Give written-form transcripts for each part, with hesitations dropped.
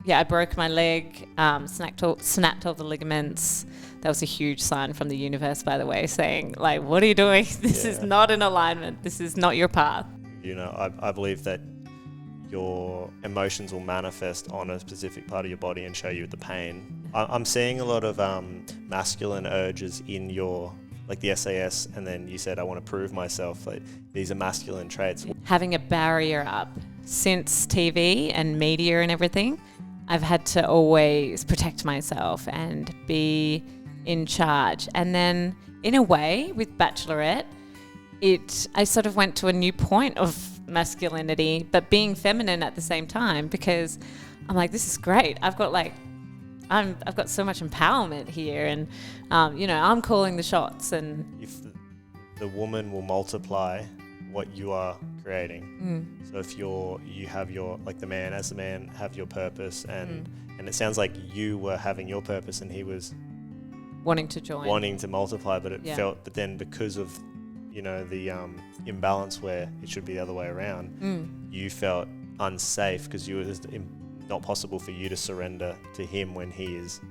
I broke my leg, snapped all the ligaments. That was a huge sign from the universe, by the way, saying, like, what are you doing? This is not in alignment. This is not your path. You know, I believe that your emotions will manifest on a specific part of your body and show you the pain. I'm seeing a lot of masculine urges in your, like the SAS, and then you said, I want to prove myself. Like, these are masculine traits. Having a barrier up. Since TV and media and everything, I've had to always protect myself and be in charge. And then, in a way, with Bachelorette, I sort of went to a new point of masculinity, but being feminine at the same time, because I'm like, this is great. I've got so much empowerment here, and I'm calling the shots. And if the woman will multiply what you are creating. So if you have your, like the man as the man have your purpose, and it sounds like you were having your purpose and he was wanting to join, wanting to multiply, but but then because of the imbalance where it should be the other way around, you felt unsafe because it was not possible for you to surrender to him when he is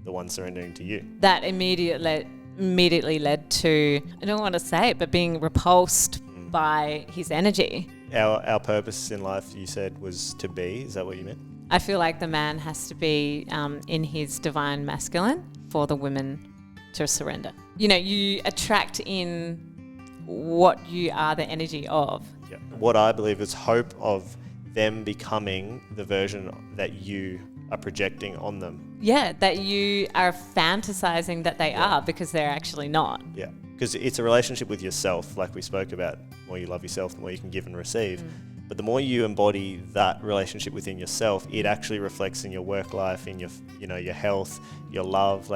the one surrendering to you. That immediately led to, I don't want to say it, but being repulsed by his energy. Our purpose in life, you said, was to be. Is that what you meant? I feel like the man has to be in his divine masculine for the women to surrender. You attract in what you are the energy of. Yeah. What I believe is hope of them becoming the version that you are projecting on them. Yeah, that you are fantasizing that they are, because they're actually not. Yeah, because it's a relationship with yourself, like we spoke about. The more you love yourself, the more you can give and receive. But the more you embody that relationship within yourself, it actually reflects in your work life, in your health, your love.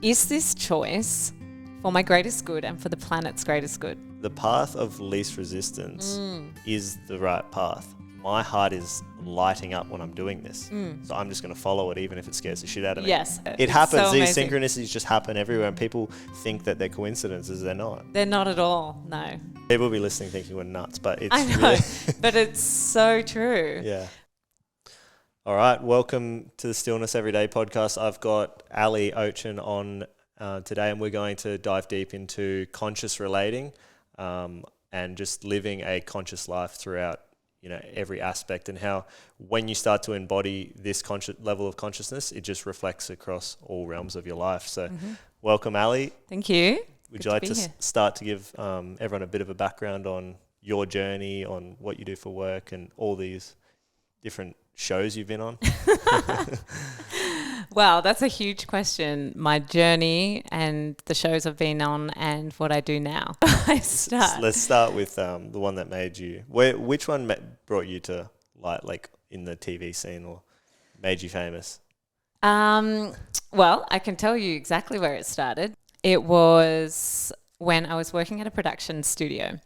Is this choice for my greatest good and for the planet's greatest good? The path of least resistance is the right path. My heart is lighting up when I'm doing this. So I'm just going to follow it, even if it scares the shit out of me. Yes. It happens. So These amazing. synchronicities just happen everywhere, and people think that they're coincidences. They're not. They're not at all, no. People will be listening thinking we're nuts, but it's I know, really but it's so true. Yeah. All right. Welcome to the Stillness Everyday podcast. I've got Ali Oetjen on today, and we're going to dive deep into conscious relating and just living a conscious life throughout every aspect, and how when you start to embody this level of consciousness, it just reflects across all realms of your life. So welcome, Ali. Thank you. Would you like to start to give everyone a bit of a background on your journey, on what you do for work, and all these different shows you've been on? Well, that's a huge question. My journey and the shows I've been on and what I do now. Let's start with the one that made you. Which one brought you to light, like in the TV scene, or made you famous? Well, I can tell you exactly where it started. It was when I was working at a production studio,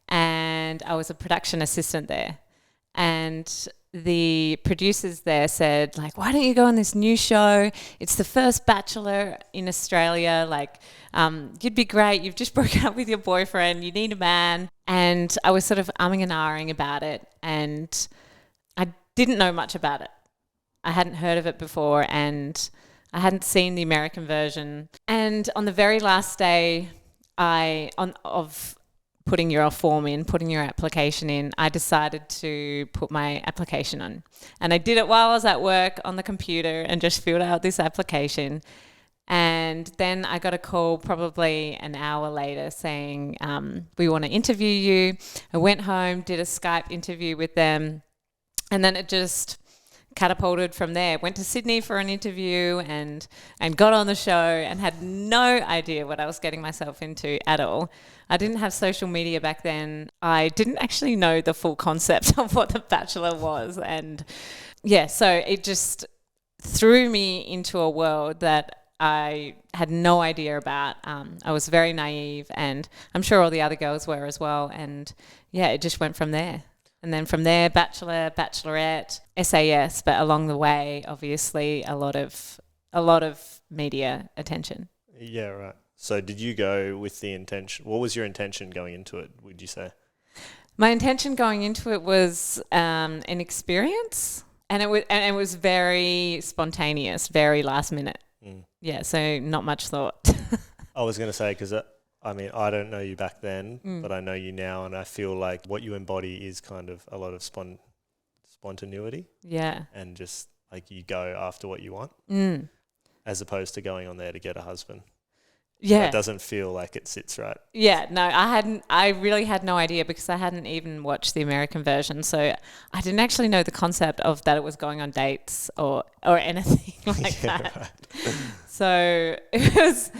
and I was a production assistant there. And the producers there said, like, why don't you go on this new show? It's the first Bachelor in Australia. Like, you'd be great. You've just broken up with your boyfriend. You need a man. And I was sort of umming and ahhing about it. And I didn't know much about it. I hadn't heard of it before, and I hadn't seen the American version. And on the very last day of putting your form in, putting your application in, I decided to put my application on. And I did it while I was at work on the computer and just filled out this application. And then I got a call probably an hour later saying, we want to interview you. I went home, did a Skype interview with them, and then it just catapulted from there. Went to Sydney for an interview and got on the show, and had no idea what I was getting myself into at all. I didn't have social media back then. I didn't actually know the full concept of what The Bachelor was. And so it just threw me into a world that I had no idea about. I was very naive, and I'm sure all the other girls were as well. And it just went from there. And then from there, Bachelor, Bachelorette, SAS, but along the way, obviously, a lot of media attention. Yeah, right. So did you go with the intention? What was your intention going into it, would you say? My intention going into it was an experience. And it was very spontaneous, very last minute. Yeah, so not much thought. I was going to say, because I mean, I don't know you back then, but I know you now, and I feel like what you embody is kind of a lot of spontaneity. Yeah. And just like you go after what you want, as opposed to going on there to get a husband. Yeah. That doesn't feel like it sits right. Yeah, no, I really had no idea because I hadn't even watched the American version. So I didn't actually know the concept of that it was going on dates or anything like that. Right. So it was,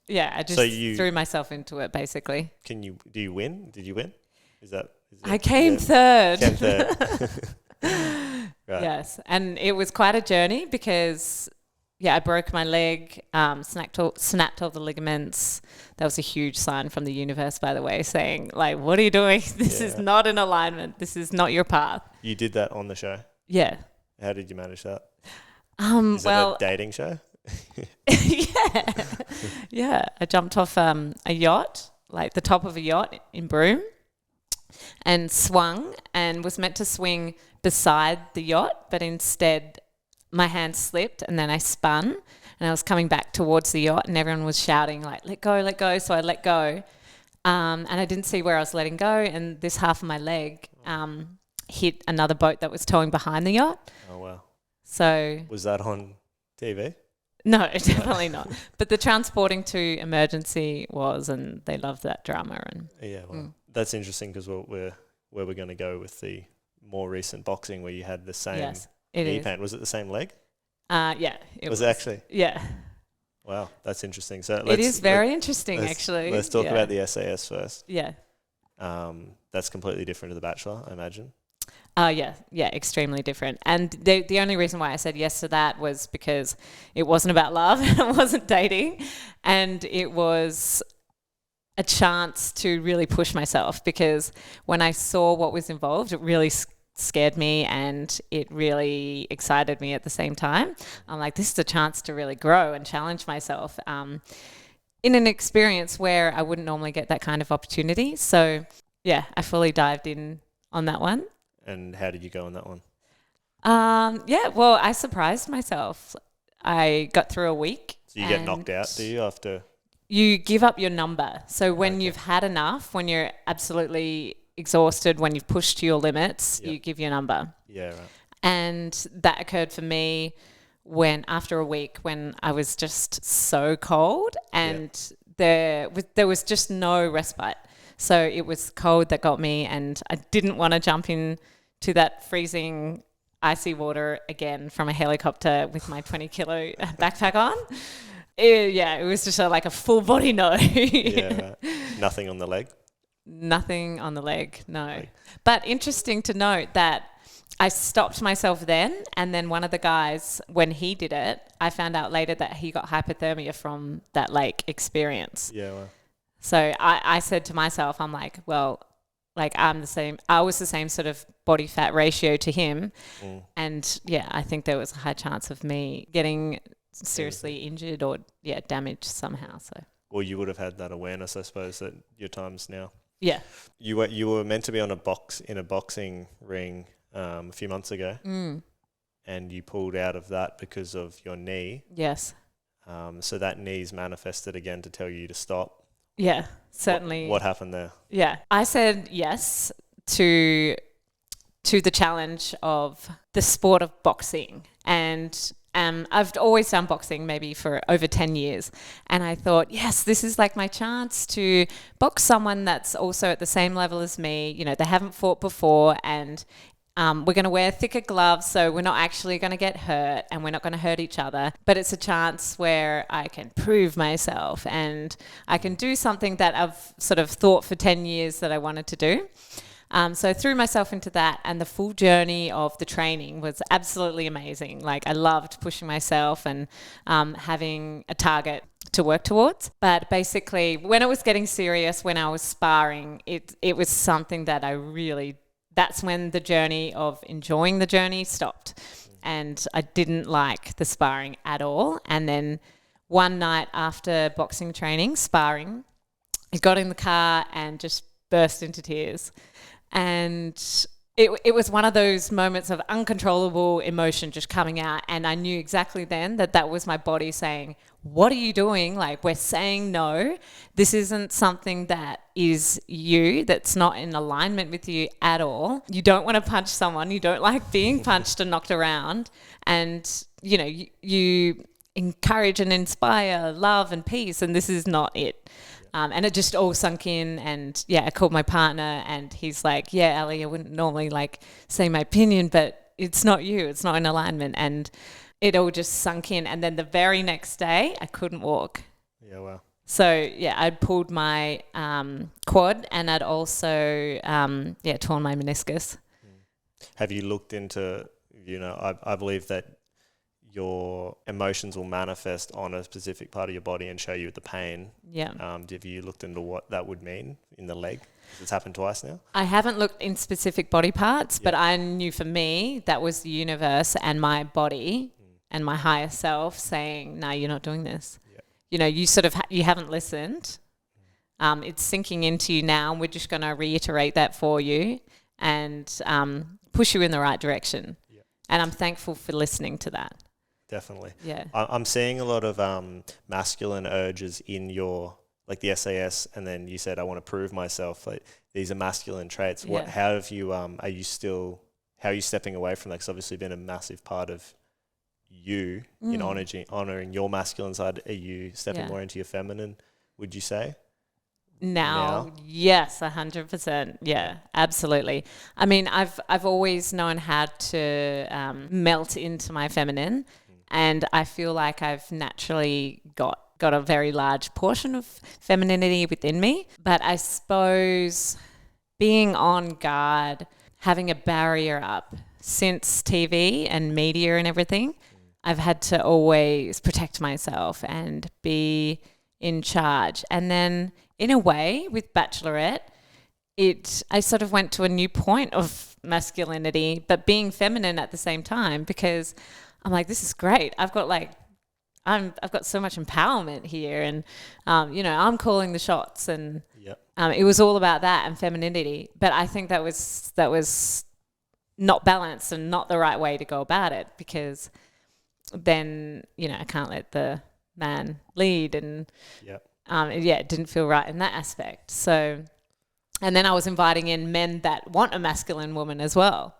I just threw myself into it basically. Do you win? Did you win? I came third. Came third. Right. Yes, and it was quite a journey because I broke my leg, snapped all the ligaments. That was a huge sign from the universe, by the way, saying, like, what are you doing? This is not in alignment. This is not your path. You did that on the show? Yeah. How did you manage that? Is it a dating show? Yeah. I jumped off a yacht, like the top of a yacht in Broome, and swung and was meant to swing beside the yacht, but instead my hand slipped and then I spun and I was coming back towards the yacht and everyone was shouting like, let go, let go. So I let go and I didn't see where I was letting go, and this half of my leg hit another boat that was towing behind the yacht. Oh, wow. So was that on TV? No, definitely not. But the transporting to emergency was, and they loved that drama. And that's interesting because where we're going to go with the more recent boxing where you had the same knee pain. Was it the same leg? It was actually. Yeah. Wow, that's interesting. So it is very interesting, actually. Let's talk about the SAS first. Yeah. That's completely different to The Bachelor, I imagine. Yeah, extremely different. And the only reason why I said yes to that was because it wasn't about love, it wasn't dating, and it was a chance to really push myself, because when I saw what was involved, it really scared me and it really excited me at the same time. I'm like, this is a chance to really grow and challenge myself in an experience where I wouldn't normally get that kind of opportunity. So, I fully dived in on that one. And how did you go on that one? Well, I surprised myself. I got through a week. So you get knocked out, do you, after? You give up your number. So when you've had enough, when you're absolutely exhausted, when you've pushed to your limits, you give your number. Yeah, right. And that occurred for me after a week when I was just so cold and there was just no respite. So it was cold that got me, and I didn't want to jump in to that freezing icy water again from a helicopter with my 20-kilo backpack on. It was just like a full body no. Yeah, right. Nothing on the leg? Nothing on the leg, no. But interesting to note that I stopped myself then, and then one of the guys, when he did it, I found out later that he got hypothermia from that lake experience. Yeah, wow. So I said to myself, I'm like, well, like I'm the same. I was the same sort of body fat ratio to him. And I think there was a high chance of me getting seriously injured or damaged somehow. So. Well, you would have had that awareness, I suppose, that your time's now. Yeah. You were meant to be in a boxing ring a few months ago, and you pulled out of that because of your knee. Yes. So that knee's manifested again to tell you to stop. Yeah, certainly. What happened there? Yeah, I said yes to the challenge of the sport of boxing, and I've always done boxing maybe for over 10 years, and I thought, yes, this is like my chance to box someone that's also at the same level as me. You know, they haven't fought before, and we're going to wear thicker gloves, so we're not actually going to get hurt and we're not going to hurt each other. But it's a chance where I can prove myself and I can do something that I've sort of thought for 10 years that I wanted to do. So I threw myself into that, and the full journey of the training was absolutely amazing. Like, I loved pushing myself and having a target to work towards. But basically, when it was getting serious, when I was sparring, it was something that that's when the journey of enjoying the journey stopped. And I didn't like the sparring at all. And then one night after boxing training, sparring, I got in the car and just burst into tears. And it was one of those moments of uncontrollable emotion just coming out, and I knew exactly then that was my body saying, what are you doing? Like, we're saying no. This isn't something that is you, that's not in alignment with you at all. You don't want to punch someone. You don't like being punched and knocked around. And, you know, you encourage and inspire love and peace, and this is not it. And it just all sunk in, and I called my partner, and he's like, yeah, Ali, I wouldn't normally like say my opinion, but it's not you, it's not in alignment. And it all just sunk in. And then the very next day I couldn't walk. Yeah, wow. So I'd pulled my quad, and I'd also torn my meniscus. Have you looked into, I believe that your emotions will manifest on a specific part of your body and show you the pain. Yeah. Have you looked into what that would mean in the leg? It's happened twice now. I haven't looked in specific body parts, but I knew for me that was the universe and my body and my higher self saying, no, you're not doing this. Yeah. You know, you sort of you haven't listened. It's sinking into you now. We're just going to reiterate that for you and push you in the right direction. Yeah. And I'm thankful for listening to that. Definitely. Yeah. I'm seeing a lot of masculine urges in your, like the SAS, and then you said, I want to prove myself. Like, these are masculine traits. Yeah. How have you, how are you stepping away from that? Because obviously been a massive part of you in honouring your masculine side. Are you stepping more into your feminine, would you say? Now, yes, 100%. Yeah, absolutely. I mean, I've always known how to melt into my feminine, and I feel like I've naturally got a very large portion of femininity within me. But I suppose being on guard, having a barrier up since TV and media and everything, I've had to always protect myself and be in charge. And then in a way with Bachelorette, I sort of went to a new point of masculinity, but being feminine at the same time, because I'm like, this is great. I've got so much empowerment here, and I'm calling the shots, and it was all about that and femininity. But I think that was not balanced and not the right way to go about it, because then I can't let the man lead, and it didn't feel right in that aspect. So, and then I was inviting in men that want a masculine woman as well,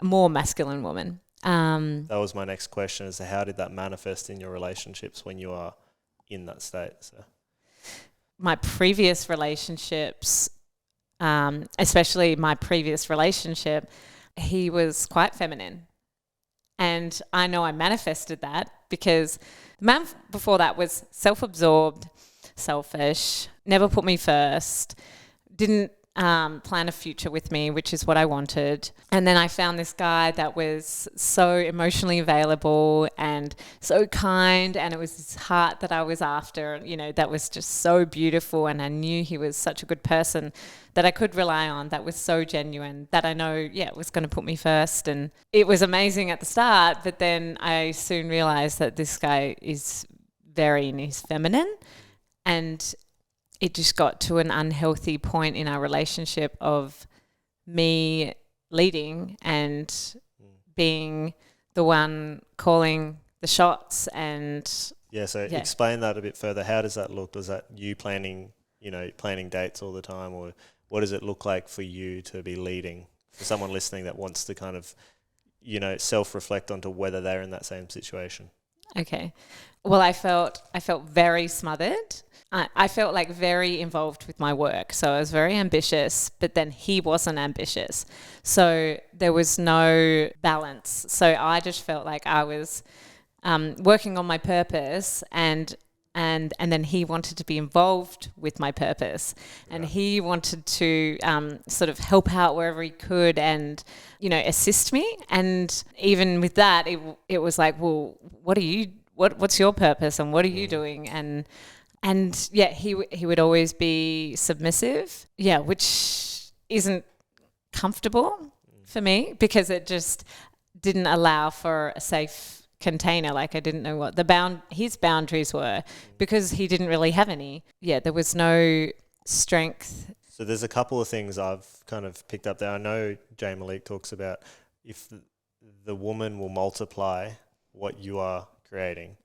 a more masculine woman. That was my next question, is how did that manifest in your relationships when you are in that state? So, my previous relationships, especially my previous relationship, he was quite feminine. And I know I manifested that because the man before that was self-absorbed, selfish, never put me first, didn't plan a future with me, which is what I wanted. And then I found this guy that was so emotionally available and so kind, and it was his heart that I was after, that was just so beautiful, and I knew he was such a good person that I could rely on, that was so genuine, that I know, was going to put me first. And it was amazing at the start, but then I soon realised that this guy is very in his feminine, and it just got to an unhealthy point in our relationship of me leading and being the one calling the shots. And explain that a bit further. How does that look? Was that you planning dates all the time, or what does it look like for you to be leading, for someone listening that wants to kind of, self-reflect onto whether they're in that same situation? Okay. Well, I felt very smothered. I felt like very involved with my work. So I was very ambitious, but then he wasn't ambitious. So there was no balance. So I just felt like I was working on my purpose, and then he wanted to be involved with my purpose, and he wanted to sort of help out wherever he could and, assist me. And even with that, it was like, well, what's your purpose and what are you doing? And he would always be submissive, which isn't comfortable for me, because it just didn't allow for a safe container. Like, I didn't know what his boundaries were, because he didn't really have any. There was no strength So there's a couple of things I've kind of picked up there. I know Jay Malik talks about if the woman will multiply what you are creating.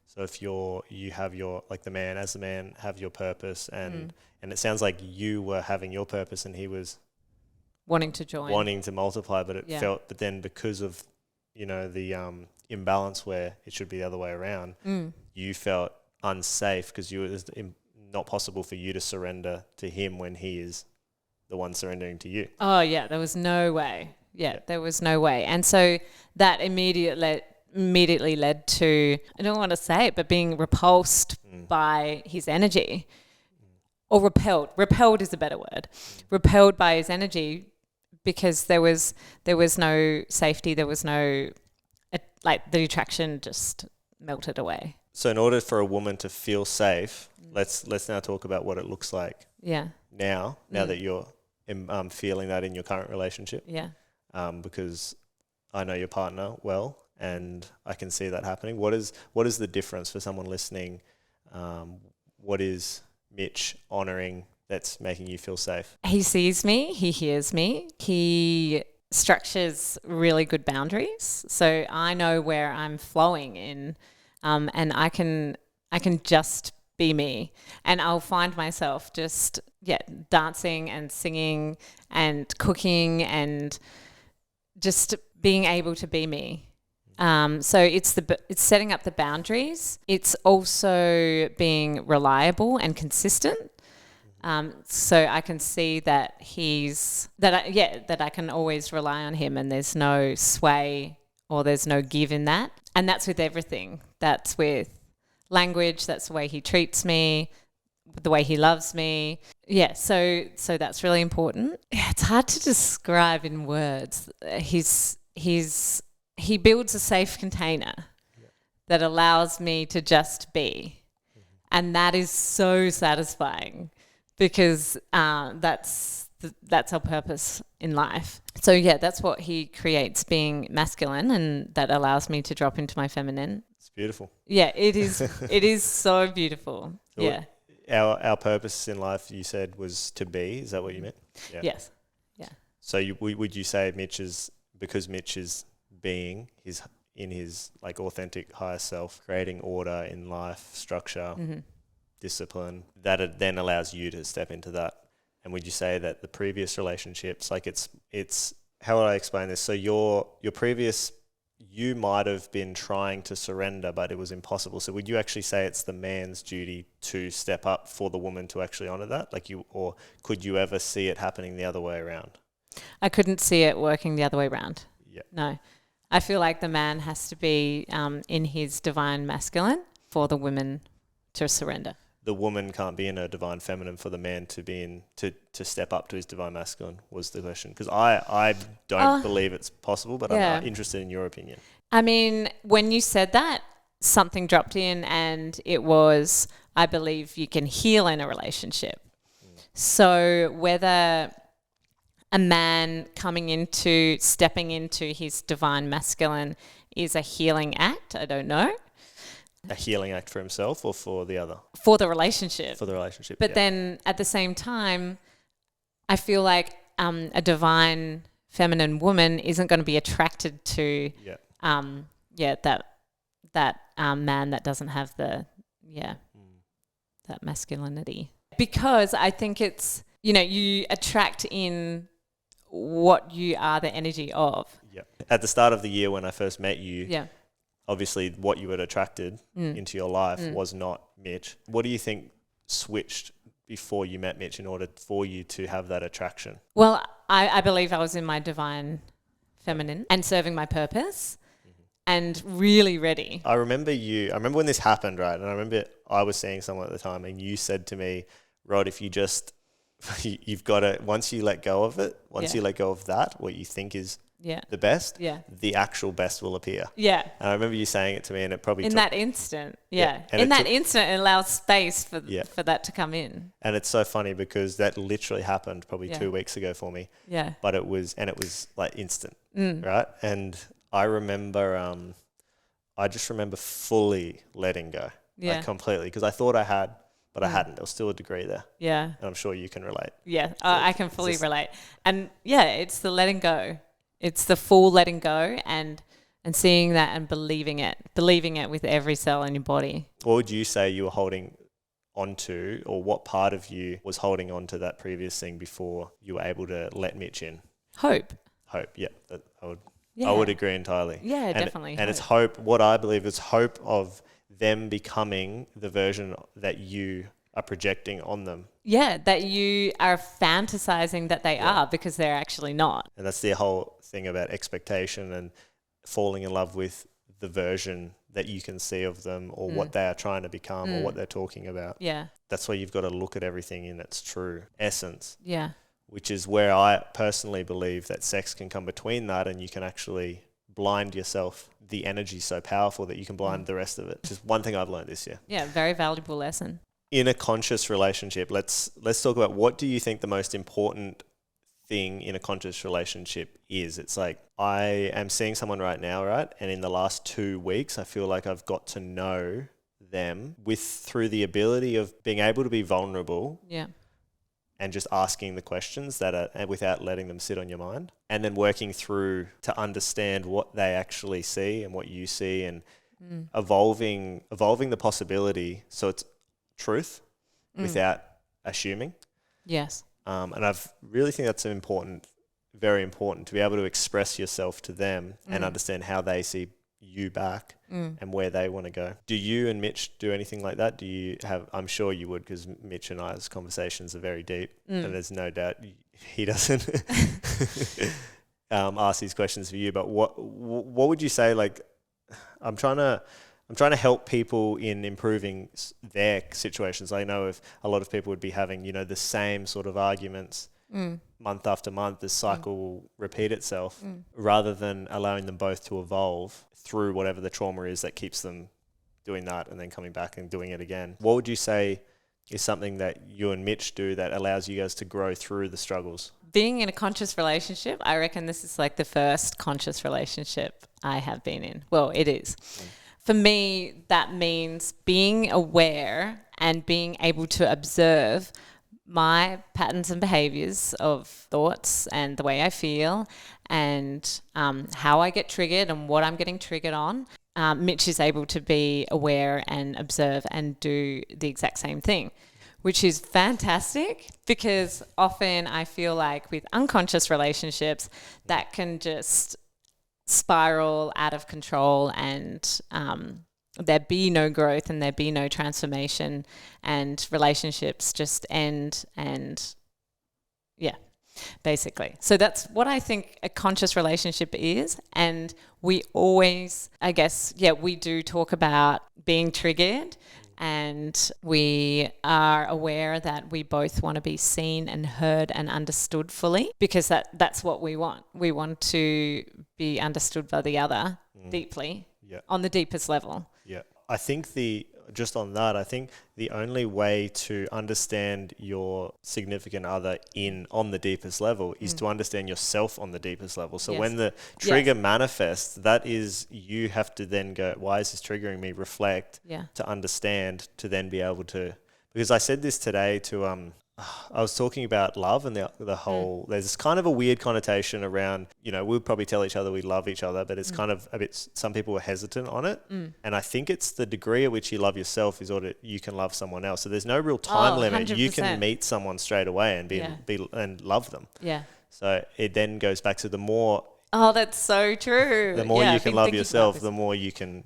So if you have your, like the man, as the man, have your purpose, and it sounds like you were having your purpose and he was wanting to multiply, but but then because of, the imbalance where it should be the other way around, you felt unsafe because it was not possible for you to surrender to him when he is the one surrendering to you. Oh yeah, there was no way. Yeah, there was no way. And so that immediately led to, I don't want to say it, but being repulsed by his energy, or repelled. Repelled is a better word. Repelled by his energy, because there was no safety, there was no, the attraction just melted away. So in order for a woman to feel safe, let's now talk about what it looks like. Yeah. Now that you're feeling that in your current relationship. Yeah. Because I know your partner well, and I can see that happening. What is the difference for someone listening? What is Mitch honouring that's making you feel safe? He sees me, he hears me, he structures really good boundaries. So I know where I'm flowing in, and I can just be me, and I'll find myself just dancing and singing and cooking and just being able to be me. So it's setting up the boundaries. It's also being reliable and consistent. So I can see that that I can always rely on him, and there's no sway or there's no give in that. And that's with everything. That's with language. That's the way he treats me, the way he loves me. Yeah. So that's really important. Yeah, it's hard to describe in words. He builds a safe container that allows me to just be. And that is so satisfying, because that's our purpose in life. So yeah, that's what he creates, being masculine, and that allows me to drop into my feminine. It's beautiful. Yeah, it is. It is so beautiful. Yeah. Our purpose in life, you said, was to be. Is that what you meant? Yeah. Yes. Yeah. So would you say because Mitch is being in his like authentic higher self, creating order in life, structure, discipline, that it then allows you to step into that? And would you say that the previous relationships, like it's how would I explain this? So your previous, you might have been trying to surrender, but it was impossible. So would you actually say it's the man's duty to step up for the woman to actually honor that? Or could you ever see it happening the other way around? I couldn't see it working the other way around. Yeah. No. I feel like the man has to be in his divine masculine for the woman to surrender. The woman can't be in her divine feminine for the man to be in to step up to his divine masculine, was the question. Because I don't believe it's possible, but I'm interested in your opinion. I mean, when you said that, something dropped in, and it was, I believe you can heal in a relationship. So whether a man stepping into his divine masculine is a healing act, I don't know. A healing act for himself or for the other? For the relationship. For the relationship, But then at the same time, I feel like a divine feminine woman isn't going to be attracted to that man that doesn't have that masculinity. Because I think it's, you attract in what you are the energy of. Yeah. At the start of the year when I first met you, obviously what you had attracted into your life was not Mitch. What do you think switched before you met Mitch in order for you to have that attraction? Well, I believe I was in my divine feminine and serving my purpose and really ready. I remember when this happened, right? And I remember I was seeing someone at the time, and you said to me, Rod, if you just, you've got to, once you let go of it, you let go of that, what you think is the best, the actual best will appear. Yeah. And I remember you saying it to me, and it probably that instant. Yeah. In that instant, it allows space for that to come in. And it's so funny because that literally happened probably 2 weeks ago for me. Yeah. But it was like instant, right? And I just remember fully letting go, like completely, because I thought I had, but I hadn't. There was still a degree there. Yeah. And I'm sure you can relate. Yeah, I can fully relate. And yeah, it's the letting go. It's the full letting go and seeing that and believing it with every cell in your body. What would you say you were holding onto, or what part of you was holding on to that previous thing before you were able to let Mitch in? Hope. Hope, yeah. I would agree entirely. Yeah, and, definitely. And it's hope, what I believe is hope of them becoming the version that you are projecting on them. Yeah, that you are fantasizing that they are, because they're actually not. And that's the whole thing about expectation and falling in love with the version that you can see of them, or what they are trying to become, or what they're talking about. Yeah. That's why you've got to look at everything in its true essence. Yeah. Which is where I personally believe that sex can come between that, and you can actually blind yourself. The energy is so powerful that you can blind the rest of it. Just one thing I've learned this year. Yeah, very valuable lesson. In a conscious relationship, let's talk about, what do you think the most important thing in a conscious relationship is? It's like, I am seeing someone right now, right? And in the last 2 weeks, I feel like I've got to know them through the ability of being able to be vulnerable. Yeah. And just asking the questions that are without letting them sit on your mind, and then working through to understand what they actually see and what you see, and evolving the possibility so it's truth without assuming. Yes. And I really think that's very important to be able to express yourself to them and understand how they see you back and where they want to go. Do you and Mitch do anything like that? Do you have? I'm sure you would, because Mitch and I's conversations are very deep, and there's no doubt he doesn't ask these questions for you. But what would you say? Like, I'm trying to help people in improving their situations. I know if a lot of people would be having, the same sort of arguments month after month, this cycle will repeat itself, rather than allowing them both to evolve through whatever the trauma is that keeps them doing that and then coming back and doing it again. What would you say is something that you and Mitch do that allows you guys to grow through the struggles? Being in a conscious relationship, I reckon this is like the first conscious relationship I have been in. Well, it is. For me, that means being aware and being able to observe my patterns and behaviors of thoughts and the way I feel, and how I get triggered and what I'm getting triggered on. Mitch is able to be aware and observe and do the exact same thing, which is fantastic, because often I feel like with unconscious relationships that can just spiral out of control, and there be no growth and there be no transformation, and relationships just end, and basically. So that's what I think a conscious relationship is. And we always, I guess, we do talk about being triggered, and we are aware that we both want to be seen and heard and understood fully, because that's what we want. We want to be understood by the other deeply, on the deepest level. Yeah. I think I think the only way to understand your significant other on the deepest level is to understand yourself on the deepest level. So when the trigger manifests, that is, you have to then go, why is this triggering me? Reflect to understand, to then be able to, because I said this today to, I was talking about love and the whole, there's kind of a weird connotation around, we'll probably tell each other we love each other, but it's kind of a bit, some people are hesitant on it. And I think it's the degree at which you love yourself is what you can love someone else. So there's no real time limit. 100%. You can meet someone straight away and be and love them. Yeah. So it then goes back to the more. Oh, that's so true. The more you can love yourself, the more you can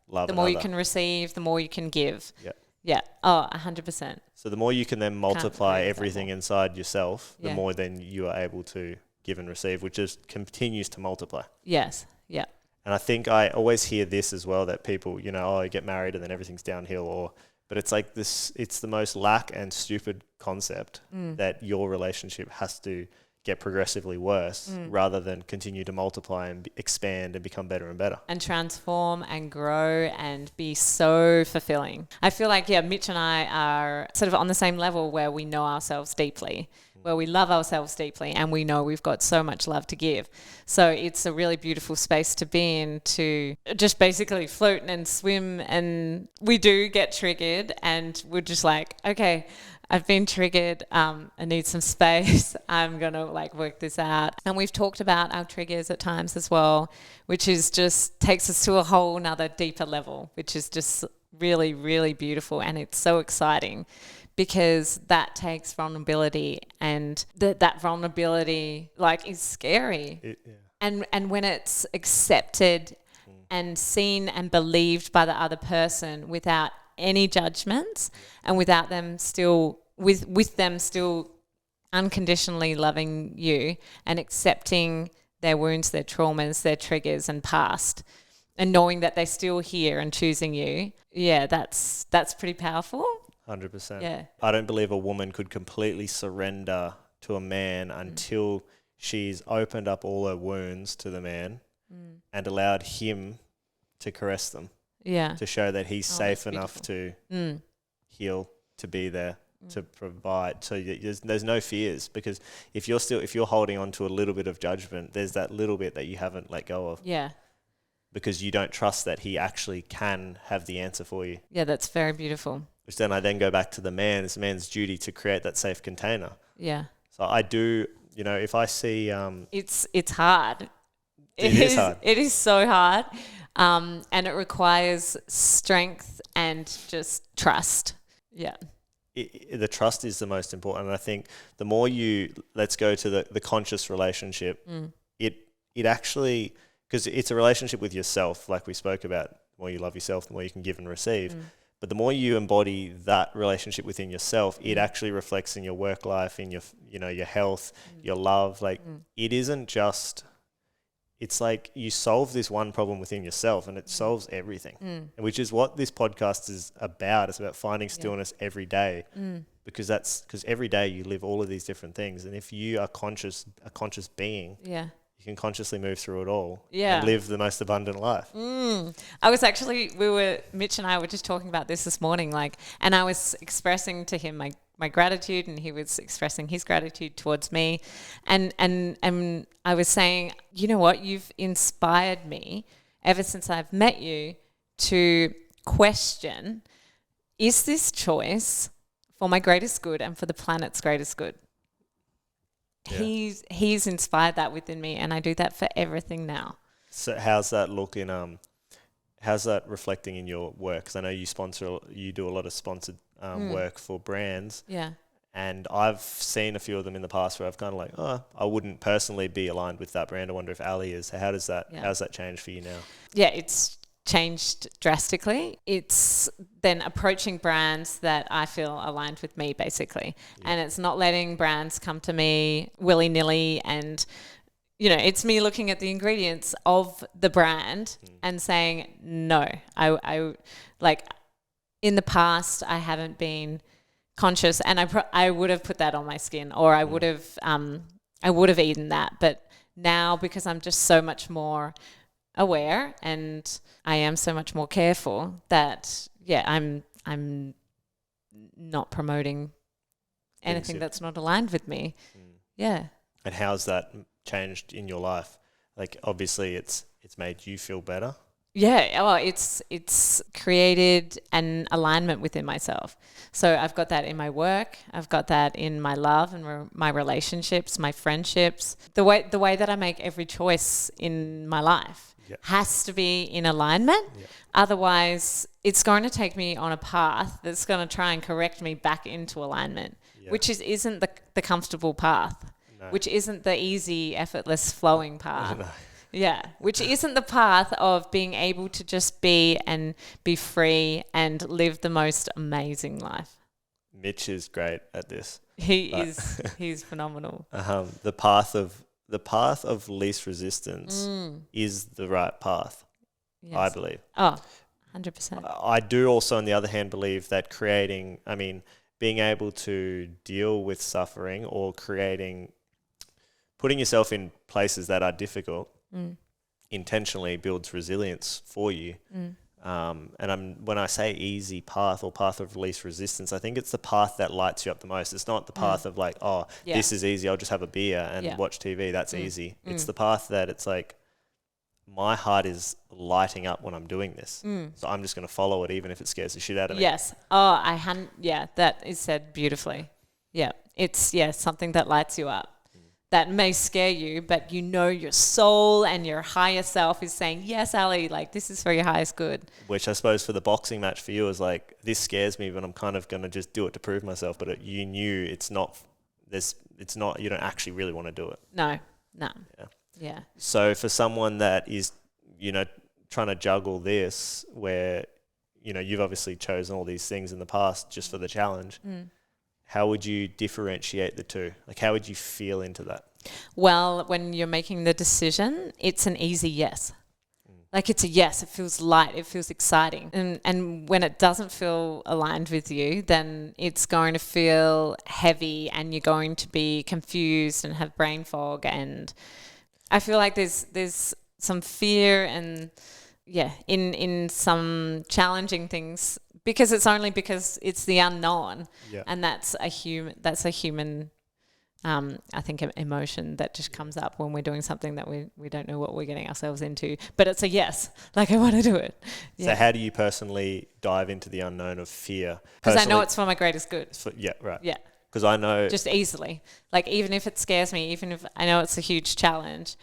love the more you can receive, the more you can give. Yeah. Yeah. Oh, 100%. So the more you can then multiply everything inside yourself, the more then you are able to give and receive, which just continues to multiply. Yes. Yeah. And I think I always hear this as well, that people, you get married and then everything's downhill, but it's like this, it's the most lack and stupid concept that your relationship has to get progressively worse rather than continue to multiply and expand and become better and better. And transform and grow and be so fulfilling. I feel like, Mitch and I are sort of on the same level where we know ourselves deeply. where we love ourselves deeply and we know we've got so much love to give. So it's a really beautiful space to be in, to just basically float and swim. And we do get triggered and we're just like, okay, I've been triggered. I need some space. I'm going to like work this out. And we've talked about our triggers at times as well, which is just takes us to a whole nother deeper level, which is just really, really beautiful. And it's so exciting because that takes vulnerability, and that vulnerability like is scary. And when it's accepted and seen and believed by the other person without any judgments and without them still with them still unconditionally loving you and accepting their wounds, their traumas, their triggers and past, and knowing that they're still here and choosing you, that's pretty powerful. 100%. Yeah. I don't believe a woman could completely surrender to a man until she's opened up all her wounds to the man and allowed him to caress them. Yeah. To show that he's safe enough to heal, to be there, to provide. So there's no fears, because if you're holding on to a little bit of judgment, there's that little bit that you haven't let go of. Yeah. Because you don't trust that he actually can have the answer for you. Yeah, that's very beautiful. Which then I go back to the man. It's the man's duty to create that safe container. Yeah. So I do, if I see... it's hard. It is hard. It is so hard. And it requires strength and just trust. Yeah. The trust is the most important. And I think the more let's go to the conscious relationship, it actually, because it's a relationship with yourself, like we spoke about, the more you love yourself, the more you can give and receive. But the more you embody that relationship within yourself, it actually reflects in your work life, in your, your health, your love. Like it isn't just... It's like you solve this one problem within yourself and it solves everything, and which is what this podcast is about. It's about finding stillness every day, because every day you live all of these different things. And if you are a conscious being, you can consciously move through it all and live the most abundant life. Mitch and I were just talking about this morning, and I was expressing to him my gratitude, and he was expressing his gratitude towards me. And I was saying, you know what, you've inspired me ever since I've met you to question, is this choice for my greatest good and for the planet's greatest good? Yeah. He's inspired that within me, and I do that for everything now. So how's that looking? How's that reflecting in your work? Because I know you do a lot of sponsored work for brands. Yeah. And I've seen a few of them in the past where I've kind of like, I wouldn't personally be aligned with that brand. I wonder if Ali is. How's that change for you now? Yeah, it's changed drastically. It's then approaching brands that I feel aligned with me, basically. Yeah. And it's not letting brands come to me willy-nilly, and it's me looking at the ingredients of the brand and saying, no, I like, in the past, I haven't been conscious, and I would have put that on my skin, or I would have eaten that. But now, because I'm just so much more aware and I am so much more careful, that I'm not promoting anything that's not aligned with me. Yeah. And how's that changed in your life? Like, obviously it's made you feel better. Yeah, well, it's created an alignment within myself. So I've got that in my work, I've got that in my love and my relationships, my friendships. The way that I make every choice in my life has to be in alignment. Otherwise, it's going to take me on a path that's going to try and correct me back into alignment, which isn't the comfortable path, which isn't the easy, effortless, flowing path. No. Yeah, which isn't the path of being able to just be and be free and live the most amazing life. Mitch is great at this. He's phenomenal. The path of least resistance is the right path, yes. I believe. Oh, 100%. I do also, on the other hand, believe that being able to deal with suffering or putting yourself in places that are difficult intentionally builds resilience for you. And when I say easy path or path of least resistance, I think it's the path that lights you up the most. It's not the path of like, oh, this is easy, I'll just have a beer and watch TV. That's easy. It's the path that it's like, my heart is lighting up when I'm doing this. So I'm just going to follow it even if it scares the shit out of me. Yes. Oh, that is said beautifully. Yeah. It's, something that lights you up. That may scare you, but you know your soul and your higher self is saying, yes, Ali, like this is for your highest good. Which I suppose for the boxing match for you is like, this scares me, but I'm kind of going to just do it to prove myself. But you knew it's not, you don't actually really want to do it. No. Yeah. So for someone that is, trying to juggle this where, you've obviously chosen all these things in the past just for the challenge, how would you differentiate the two? Like, how would you feel into that? Well, when you're making the decision, it's an easy yes. Like it's a yes, it feels light, it feels exciting. And when it doesn't feel aligned with you, then it's going to feel heavy and you're going to be confused and have brain fog. And I feel like there's some fear and in some challenging things because it's the unknown. Yeah. And that's a human I think emotion that just comes up when we're doing something that we don't know what we're getting ourselves into. But it's a yes, like I want to do it. Yeah. So how do you personally dive into the unknown of fear? Because I know it's for my greatest good. Right. Yeah. Because I know... Just easily. Like even if it scares me, even if I know it's a huge challenge,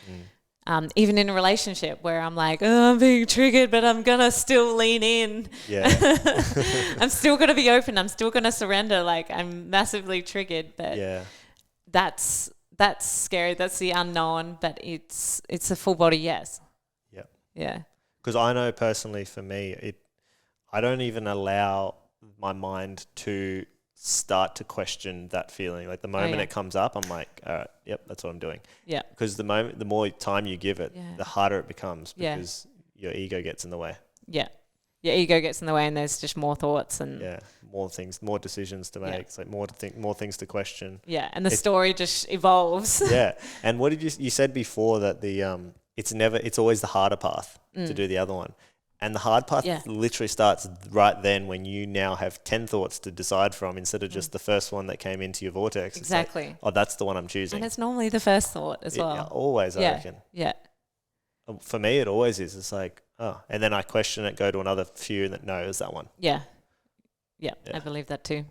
even in a relationship where I'm like, oh, I'm being triggered, but I'm going to still lean in. Yeah. I'm still going to be open. I'm still going to surrender. Like I'm massively triggered, but... Yeah. That's scary. That's the unknown, but it's a full body yes. Yeah. Yeah. Because I know personally for me, I don't even allow my mind to start to question that feeling. Like the moment it comes up, I'm like, all right, yep, that's what I'm doing. Yeah. Because the more time you give it, the harder it becomes because your ego gets in the way. Yeah. Your ego gets in the way and there's just more thoughts and... Yeah, more things, more decisions to make. Yeah. It's like more things to question. Yeah, and the story just evolves. Yeah, and what did you said before that it's always the harder path to do the other one. And the hard path literally starts right then when you now have 10 thoughts to decide from instead of just the first one that came into your vortex. Exactly. Like, oh, that's the one I'm choosing. And it's normally the first thought as well. Yeah, always, I reckon. Yeah. For me, it always is. It's like, oh, and then I question it, go to another few, and no, it's that one. Yeah, I believe that too.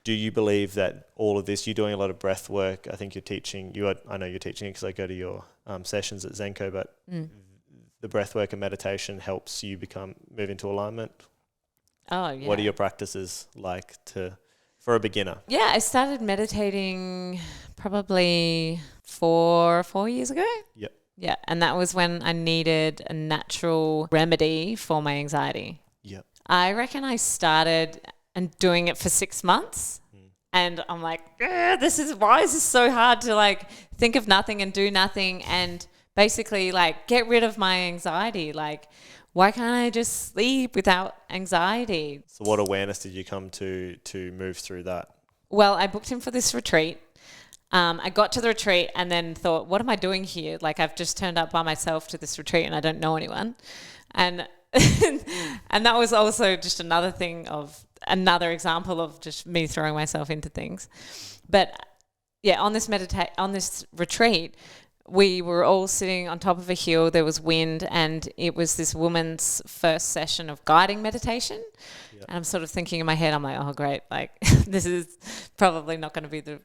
Do you believe that all of this, you're doing a lot of breath work? I think you're teaching, I know you're teaching it because I go to your sessions at Zenko, but the breath work and meditation helps you move into alignment. Oh, yeah. What are your practices like for a beginner? Yeah, I started meditating probably 4 years ago. Yep. Yeah, and that was when I needed a natural remedy for my anxiety. Yep. I reckon I started and doing it for 6 months, and I'm like, why is this so hard to like think of nothing and do nothing and basically like get rid of my anxiety? Like, why can't I just sleep without anxiety? So what awareness did you come to move through that? Well, I booked him for this retreat. I got to the retreat and then thought, what am I doing here? Like I've just turned up by myself to this retreat and I don't know anyone. And and that was also just another example of just me throwing myself into things. But yeah, on this retreat, we were all sitting on top of a hill. There was wind and it was this woman's first session of guiding meditation. Yep. And I'm sort of thinking in my head, I'm like, oh great, like this is probably not going to be the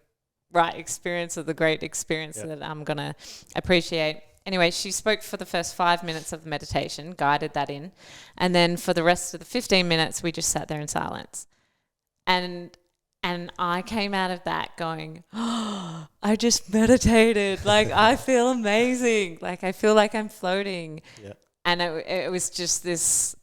right experience or the great experience that I'm going to appreciate. Anyway, she spoke for the first 5 minutes of the meditation, guided that in. And then for the rest of the 15 minutes, we just sat there in silence. And I came out of that going, oh, I just meditated. Like, I feel amazing. Like, I feel like I'm floating. Yeah. And it was just this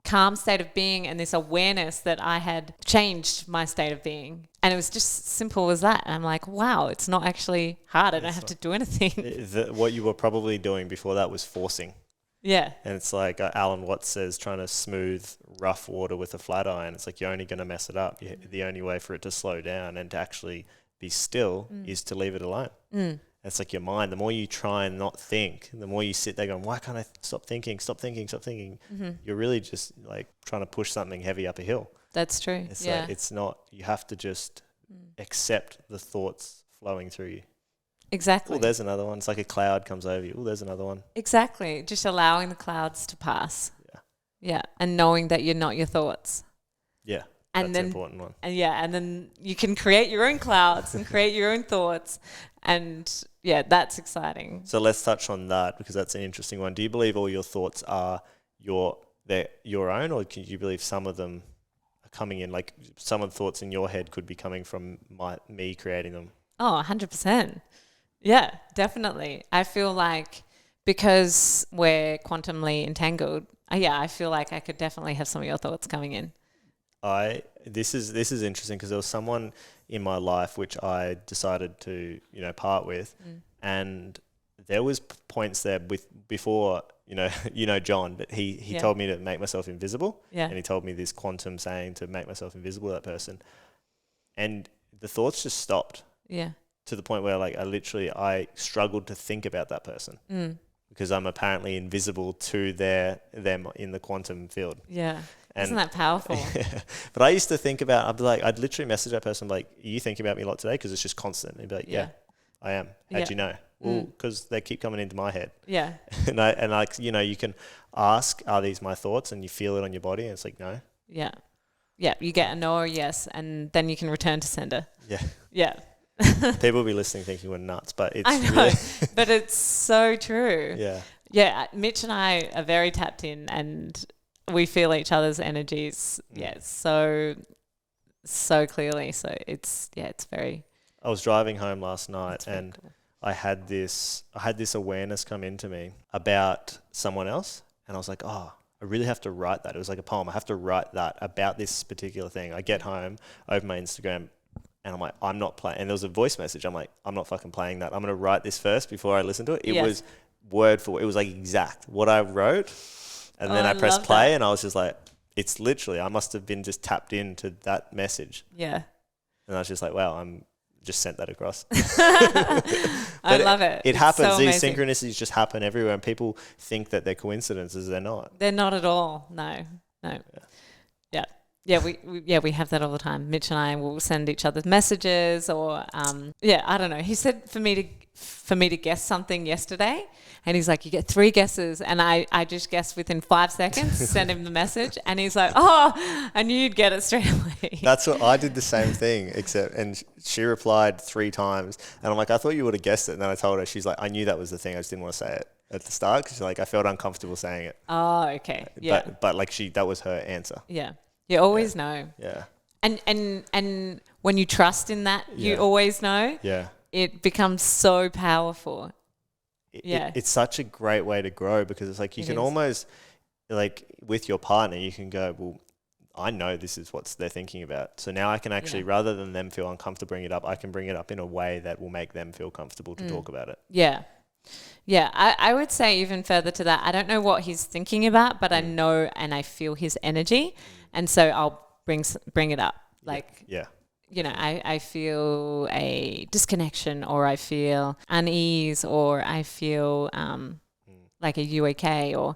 calm state of being and this awareness that I had changed my state of being. And it was just simple as that. And I'm like, wow, it's not actually hard. I don't have to do anything. What you were probably doing before that was forcing. Yeah. And it's like Alan Watts says, trying to smooth rough water with a flat iron. It's like you're only going to mess it up. The only way for it to slow down and to actually be still is to leave it alone. And It's like your mind. The more you try and not think, the more you sit there going, why can't I stop thinking? Mm-hmm. You're really just like trying to push something heavy up a hill. That's true. It's yeah. like, it's not, you have to just accept the thoughts flowing through you. Exactly. Oh, there's another one. It's like a cloud comes over you. Oh, there's another one. Exactly. Just allowing the clouds to pass. Yeah. Yeah. And knowing that you're not your thoughts. Yeah. And that's then, an important one. And then you can create your own clouds and create your own thoughts. And yeah, that's exciting. So let's touch on that because that's an interesting one. Do you believe all your thoughts are your own, or do you believe some of them are coming in, like some of the thoughts in your head could be coming from me creating them? Oh, 100%. Yeah, definitely. I feel like because we're quantumly entangled, I feel like I could definitely have some of your thoughts coming in. This is interesting because there was someone in my life which I decided to, part with, and there was points there before, John, but he told me to make myself invisible, and he told me this quantum saying to make myself invisible to that person, and the thoughts just stopped. Yeah. To the point where I struggled to think about that person because I'm apparently invisible to them in the quantum field. Yeah. Isn't that powerful? Yeah. But I used to think about, I'd literally message that person like, are you thinking about me a lot today? Because it's just constant. And he'd be like, yeah, I am. How'd you know? Well, because they keep coming into my head. Yeah. You can ask, are these my thoughts? And you feel it on your body. And it's like, no. Yeah. Yeah. You get a no or yes. And then you can return to sender. Yeah. Yeah. People will be listening thinking we're nuts, but it's I know, really but it's so true. Yeah. Yeah, Mitch and I are very tapped in and we feel each other's energies, so clearly. So it's very... I was driving home last night and cool. I had this awareness come into me about someone else, and I was like, oh, I really have to write that. It was like a poem. I have to write that about this particular thing. I get home, open my Instagram, and I'm like, I'm not playing. And there was a voice message. I'm like, I'm not fucking playing that. I'm going to write this first before I listen to it. It was word for word. It was like exact what I wrote. And then I pressed play and I was just like, it's literally, I must have been just tapped into that message. Yeah. And I was just like, wow, I'm just sent that across. I love it. It happens. So these synchronicities just happen everywhere and people think that they're coincidences. They're not. They're not at all. No. Yeah, we have that all the time. Mitch and I will send each other messages or, I don't know. He said for me to guess something yesterday, and he's like, you get 3 guesses, and I just guessed within 5 seconds, send him the message, and he's like, oh, I knew you'd get it straight away. That's what I did the same thing, and she replied 3 times, and I'm like, I thought you would have guessed it, and then I told her, she's like, I knew that was the thing, I just didn't want to say it at the start because I felt uncomfortable saying it. Oh, okay, yeah. But that was her answer. Yeah. You always know. Yeah. And when you trust in that, you always know. Yeah. It becomes so powerful. It's such a great way to grow because it's like you can almost, like with your partner, you can go, well, I know this is what they're thinking about. So now I can actually, rather than them feel uncomfortable bringing it up, I can bring it up in a way that will make them feel comfortable to talk about it. Yeah. Yeah, I would say even further to that, I don't know what he's thinking about, but I know and I feel his energy. And so I'll bring it up. Like, I feel a disconnection or I feel unease or I feel like a UAK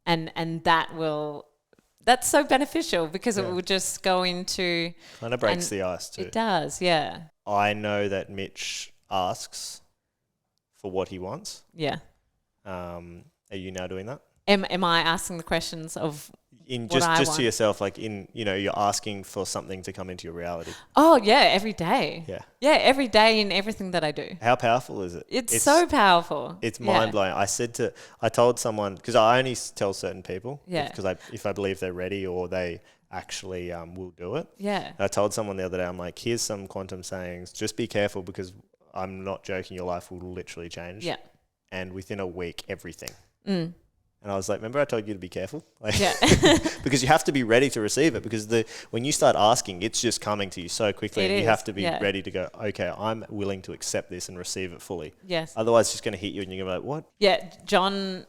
and that's so beneficial because it will just go into... Kind of breaks the ice too. It does, yeah. I know that Mitch asks for what he wants. Yeah. Are you now doing that? Am I asking the questions of just to yourself, like you're asking for something to come into your reality? Oh yeah, every day. Yeah. Yeah, every day in everything that I do. How powerful is it? It's so powerful. It's mind blowing. I told someone, because I only tell certain people, because if I believe they're ready or they actually will do it. Yeah. And I told someone the other day, I'm like, here's some quantum sayings. Just be careful because I'm not joking. Your life will literally change. Yeah. And within a week, everything. And I was like, remember I told you to be careful? Because you have to be ready to receive it because when you start asking, it's just coming to you so quickly. You have to be ready to go, okay, I'm willing to accept this and receive it fully. Yes. Otherwise, it's just going to hit you and you're going to be like, what? Yeah, John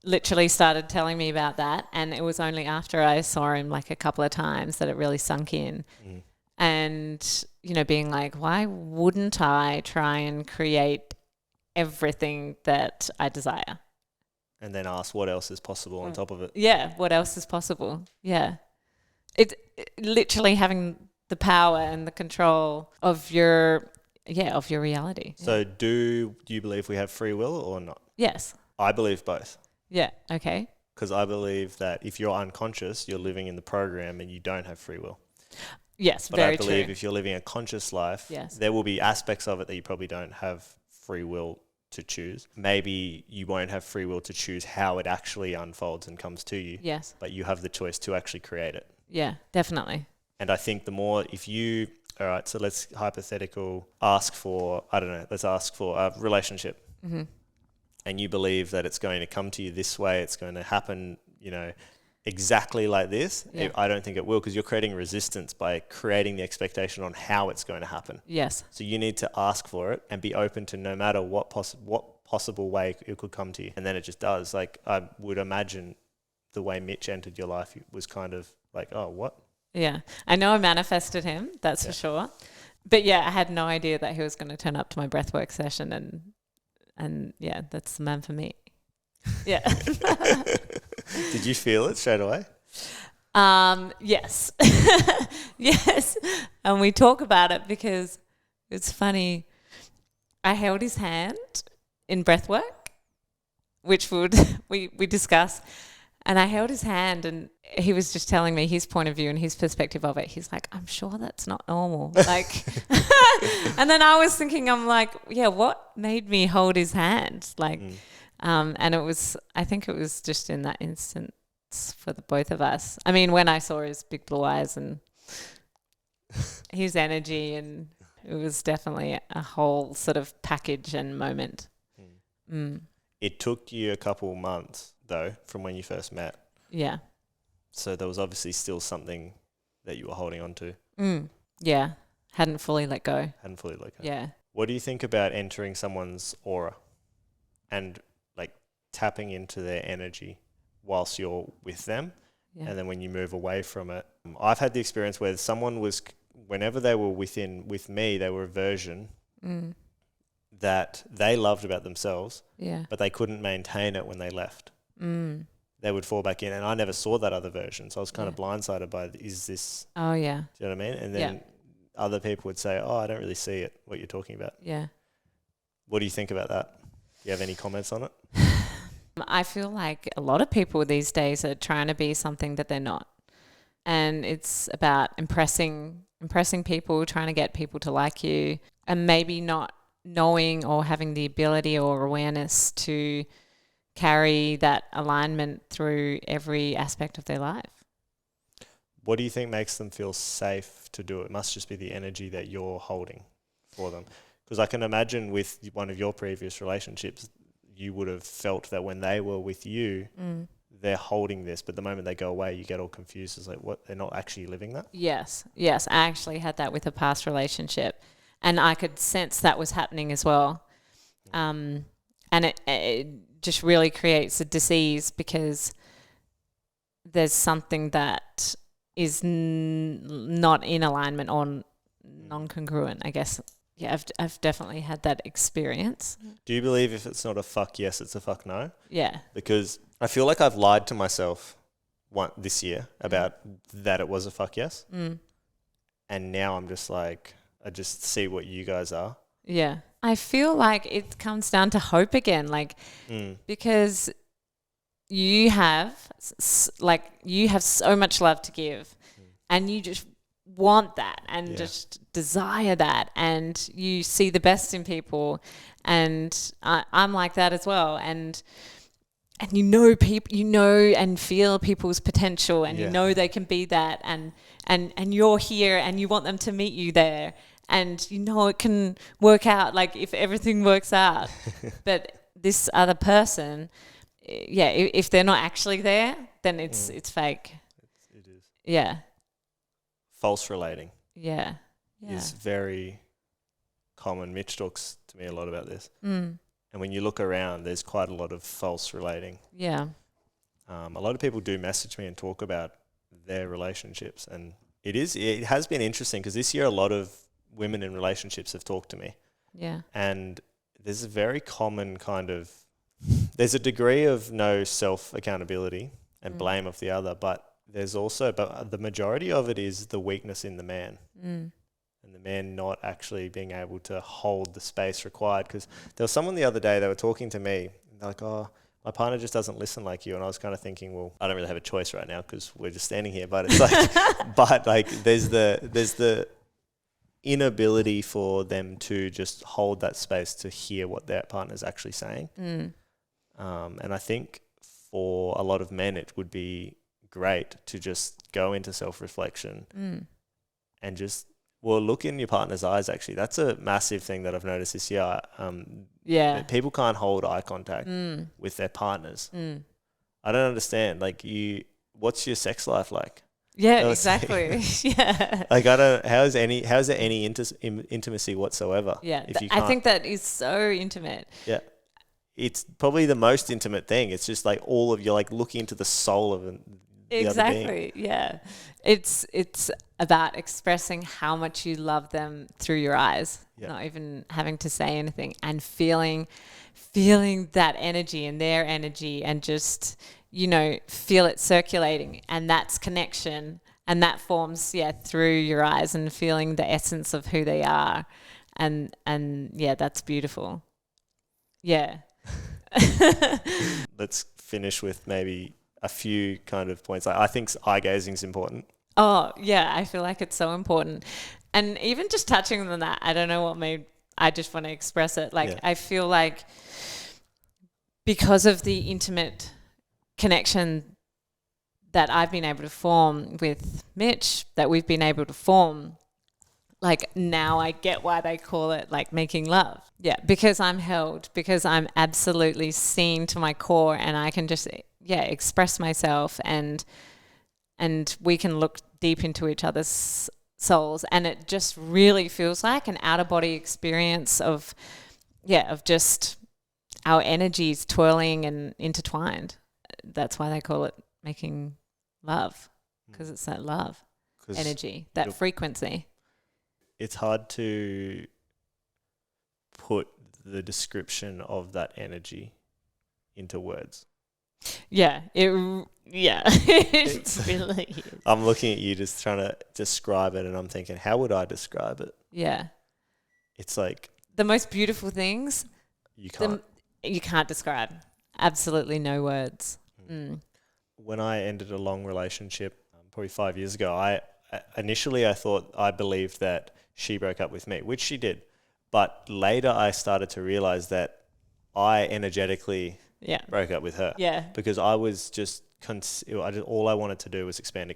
literally started telling me about that and it was only after I saw him like a couple of times that it really sunk in. and, you know, being like, why wouldn't I try and create everything that I desire? And then ask what else is possible on top of it. Yeah, what else is possible? Yeah. It's literally having the power and the control of your reality. So do you believe we have free will or not? Yes. I believe both. Yeah. Okay. Because I believe that if you're unconscious, you're living in the program and you don't have free will. Yes, But very I believe true. if you're living a conscious life, Yes. there will be aspects of it that you probably don't have free will to choose. Maybe you won't have free will to choose how it actually unfolds and comes to you. Yes. But you have the choice to actually create it. Yeah, definitely. And I think the more, all right, so let's ask for a relationship. Mm-hmm. And you believe that it's going to come to you this way, it's going to happen, you know, exactly like this. Yeah. I don't think it will, because you're creating resistance by creating the expectation on how it's going to happen. Yes. So you need to ask for it and be open to no matter what possible way it could come to you. And then it just does. Like, I would imagine the way Mitch entered your life was kind of like, oh, what? Yeah. I know I manifested him, that's for sure. But yeah, I had no idea that he was going to turn up to my breathwork session, and yeah, that's the man for me. Yeah. Did you feel it straight away? Yes. Yes. And we talk about it because it's funny. I held his hand in breathwork, which we discuss. And I held his hand, and he was just telling me his point of view and his perspective of it. He's like, I'm sure that's not normal. Like, and then I was thinking, I'm like, yeah, what made me hold his hand? Like, and I think it was just in that instance for the both of us. I mean, when I saw his big blue eyes and his energy, and it was definitely a whole sort of package and moment. It took you a couple months, though, from when you first met. Yeah. So there was obviously still something that you were holding on to. Yeah. Hadn't fully let go. Yeah. What do you think about entering someone's aura and like tapping into their energy whilst you're with them? Yeah. And then when you move away from it, I've had the experience where someone was, whenever they were with me, they were a version that they loved about themselves, but they couldn't maintain it when they left. They would fall back in, and I never saw that other version, so I was kind of blindsided by, is this... Oh, yeah. Do you know what I mean? And then other people would say, oh, I don't really see it, what you're talking about. Yeah. What do you think about that? Do you have any comments on it? I feel like a lot of people these days are trying to be something that they're not. And it's about impressing people, trying to get people to like you, and maybe not knowing or having the ability or awareness to carry that alignment through every aspect of their life. What do you think makes them feel safe to do it? It must just be the energy that you're holding for them. Because I can imagine with one of your previous relationships, you would have felt that when they were with you, they're holding this, but the moment they go away, you get all confused. It's like, what? They're not actually living that? Yes. I actually had that with a past relationship, and I could sense that was happening as well. And it just really creates a disease because there's something that is not in alignment or non-congruent, I guess. Yeah, I've definitely had that experience. Do you believe if it's not a fuck yes, it's a fuck no? Yeah. Because I feel like I've lied to myself this year about that it was a fuck yes. And now I'm just like, I just see what you guys are. Yeah. I feel like it comes down to hope again, like because you have so much love to give, and you just want that and just desire that, and you see the best in people, and I'm like that as well, and you know people, and feel people's potential, and you know they can be that, and you're here, and you want them to meet you there. And you know it can work out, like if everything works out. But this other person, if they're not actually there, then it's fake. It is. Yeah. False relating. Yeah. Is very common. Mitch talks to me a lot about this. And when you look around, there's quite a lot of false relating. Yeah. A lot of people do message me and talk about their relationships, and It is. It has been interesting because this year a lot of women in relationships have talked to me. Yeah. And there's a very common there's a degree of no self-accountability and blame of the other, but the majority of it is the weakness in the man. And the man not actually being able to hold the space required. Because there was someone the other day, they were talking to me, and they're like, oh, my partner just doesn't listen like you. And I was kind of thinking, well, I don't really have a choice right now because we're just standing here. But it's like, there's the inability for them to just hold that space to hear what their partner's actually saying. And I think for a lot of men, it would be great to just go into self-reflection and just, look in your partner's eyes, actually. That's a massive thing that I've noticed this year. That people can't hold eye contact with their partners. I don't understand. Like, what's your sex life like? Yeah, exactly. Yeah. Like, how's there any intimacy whatsoever? Yeah. I think that is so intimate. Yeah. It's probably the most intimate thing. It's just like you're like looking into the soul of the other being. Exactly. Yeah. It's about expressing how much you love them through your eyes, not even having to say anything, and feeling that energy and their energy, and just, feel it circulating, and that's connection, and that forms through your eyes, and feeling the essence of who they are, and that's beautiful. Yeah. Let's finish with maybe a few kind of points. I think eye gazing is important. Oh, yeah, I feel like it's so important. And even just touching on that, I don't know what I just want to express it. Like, I feel like because of the intimate connection that I've been able to form with Mitch, that we've been able to form, like, now I get why they call it like making love. Yeah, because I'm held, because I'm absolutely seen to my core, and I can just express myself, and we can look deep into each other's souls, and it just really feels like an out of body experience of just our energies twirling and intertwined. That's why they call it making love, because it's that love energy, that frequency. It's hard to put the description of that energy into words. Yeah, it really is. I'm looking at you just trying to describe it, and I'm thinking, how would I describe it? Yeah. It's like the most beautiful things you can't describe. Absolutely no words. When I ended a long relationship, probably 5 years ago, I believed that she broke up with me, which she did. But later I started to realize that I energetically broke up with her. Yeah. Because I was just, all I wanted to do was expand.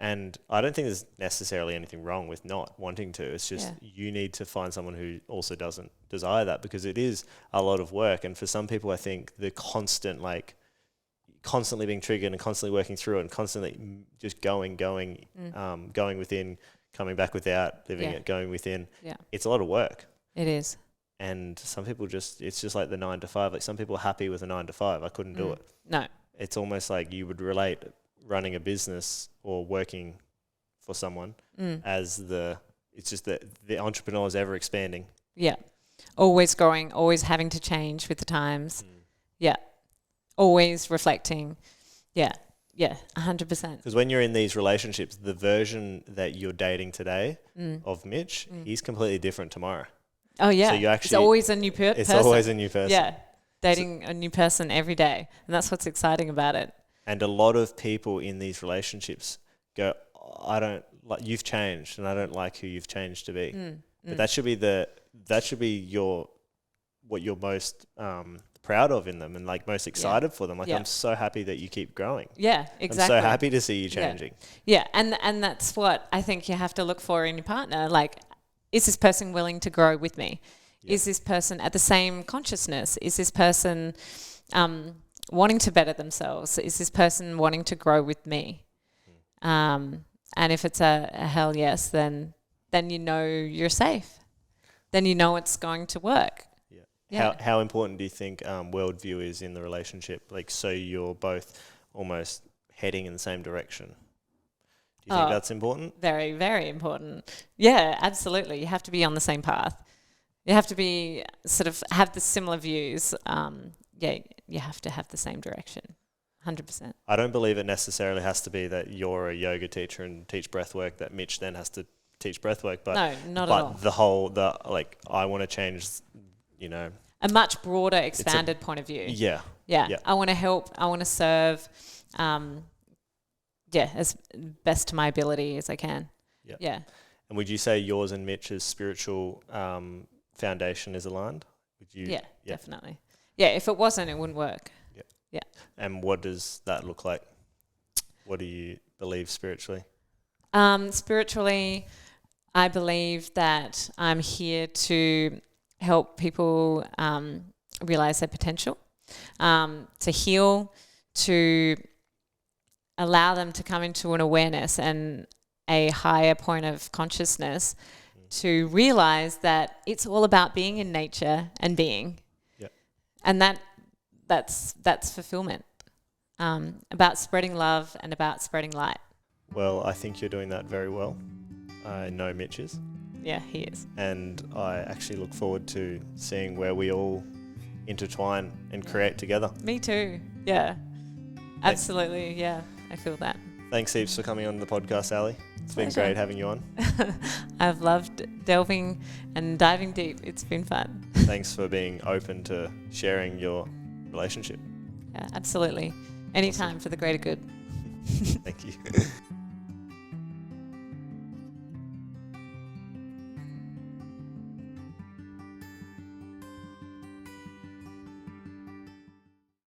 And I don't think there's necessarily anything wrong with not wanting to. It's just you need to find someone who also doesn't desire that, because it is a lot of work. And for some people, I think the constantly being triggered and constantly working through it and constantly just going within, coming back without, living it, going within. Yeah. It's a lot of work. It is. And some people it's just like the 9 to 5. Like, some people are happy with a 9 to 5. I couldn't do it. No. It's almost like you would relate running a business or working for someone as it's just that the entrepreneur is ever expanding. Yeah. Always growing, always having to change with the times. Yeah. Always reflecting. Yeah. Yeah, 100%. Because when you're in these relationships, the version that you're dating today of Mitch, he's completely different tomorrow. Oh, yeah. So it's always a new person. It's always a new person. Yeah. Dating a new person every day. And that's what's exciting about it. And a lot of people in these relationships go, I don't like, you've changed, and I don't like who you've changed to be. But that should be what you're most proud of in them, and like most excited for them. Like, I'm so happy that you keep growing. Yeah, exactly. I'm so happy to see you changing. Yeah. And that's what I think you have to look for in your partner. Like, is this person willing to grow with me? Yeah. Is this person at the same consciousness? Is this person wanting to better themselves? Is this person wanting to grow with me? And if it's a hell yes, then you know you're safe. Then you know it's going to work. Yeah. How important do you think worldview is in the relationship? Like, so you're both almost heading in the same direction. Do you think that's important? Very, very important. Yeah, absolutely. You have to be on the same path. You have to be have the similar views. You have to have the same direction. 100%. I don't believe it necessarily has to be that you're a yoga teacher and teach breathwork, that Mitch then has to teach breathwork. But no, not at all. I want to change, a much broader, expanded point of view. Yeah. I want to help. I want to serve. As best to my ability as I can. Yeah. And would you say yours and Mitch's spiritual foundation is aligned? Yeah, definitely. Yeah, if it wasn't, it wouldn't work. Yeah. And what does that look like? What do you believe spiritually? Spiritually, I believe that I'm here to help people realize their potential, to heal, to allow them to come into an awareness and a higher point of consciousness to realize that it's all about being in nature and being. Yeah. And that's fulfillment, about spreading love and about spreading light. Well, I think you're doing that very well. I know Mitch is. Yeah, he is. And I actually look forward to seeing where we all intertwine and create together. Me too. Yeah. Absolutely. Yeah. I feel that. Thanks heaps for coming on the podcast, Ali. It's been great having you on. I've loved delving and diving deep. It's been fun. Thanks for being open to sharing your relationship. Yeah, absolutely. Anytime for the greater good. Thank you.